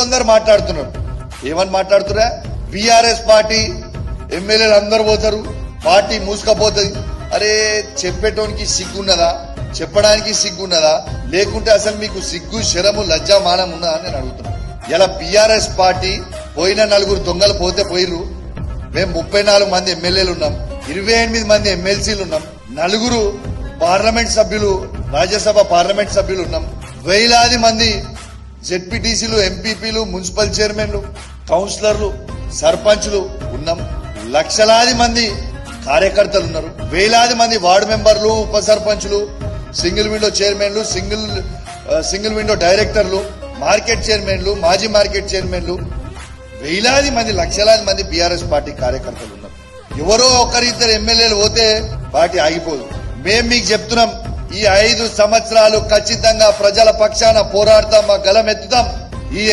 కొందరు మాట్లాడుతున్నారు. ఏమని మాట్లాడుతున్నా? బీఆర్ఎస్ పార్టీ ఎమ్మెల్యేలు అందరు పోతారు, పార్టీ మూసుకపోతుంది. అరే చెప్పేటోనికి సిగ్గున్నదా? చెప్పడానికి సిగ్గున్నదా? లేకుంటే అసలు మీకు సిగ్గు శరము లజ్జా మానం ఉన్నదా అని నేను అడుగుతున్నా. ఇలా బీఆర్ఎస్ పార్టీ పోయిన 4 దొంగలు పోతే పోయిరు. మేము 34 మంది ఎమ్మెల్యేలు ఉన్నాం, 28 మంది ఎమ్మెల్సీలు ఉన్నాం, 4 పార్లమెంట్ సభ్యులు, రాజ్యసభ పార్లమెంట్ సభ్యులు ఉన్నాం, వేలాది మంది జెడ్పీటీసీలు, ఎంపీపీలు, మున్సిపల్ చైర్మన్లు, కౌన్సిలర్లు, సర్పంచ్లు ఉన్నాం, లక్షలాది మంది కార్యకర్తలు ఉన్నారు, వేలాది మంది వార్డు మెంబర్లు, ఉప సర్పంచ్లు, సింగిల్ విండో చైర్మన్లు, సింగిల్ విండో డైరెక్టర్లు, మార్కెట్ చైర్మన్లు, మాజీ మార్కెట్ చైర్మన్లు, వేలాది మంది, లక్షలాది మంది బీఆర్ఎస్ పార్టీ కార్యకర్తలు ఉన్నారు. ఎవరో ఒకరిద్దరు ఎమ్మెల్యేలు పోతే పార్టీ ఆగిపోదు. మేం మీకు చెప్తున్నాం, ఈ 5 సంవత్సరాలు ఖచ్చితంగా ప్రజల పక్షాన పోరాడతాం, మా గలం ఎత్తుతాం. ఈ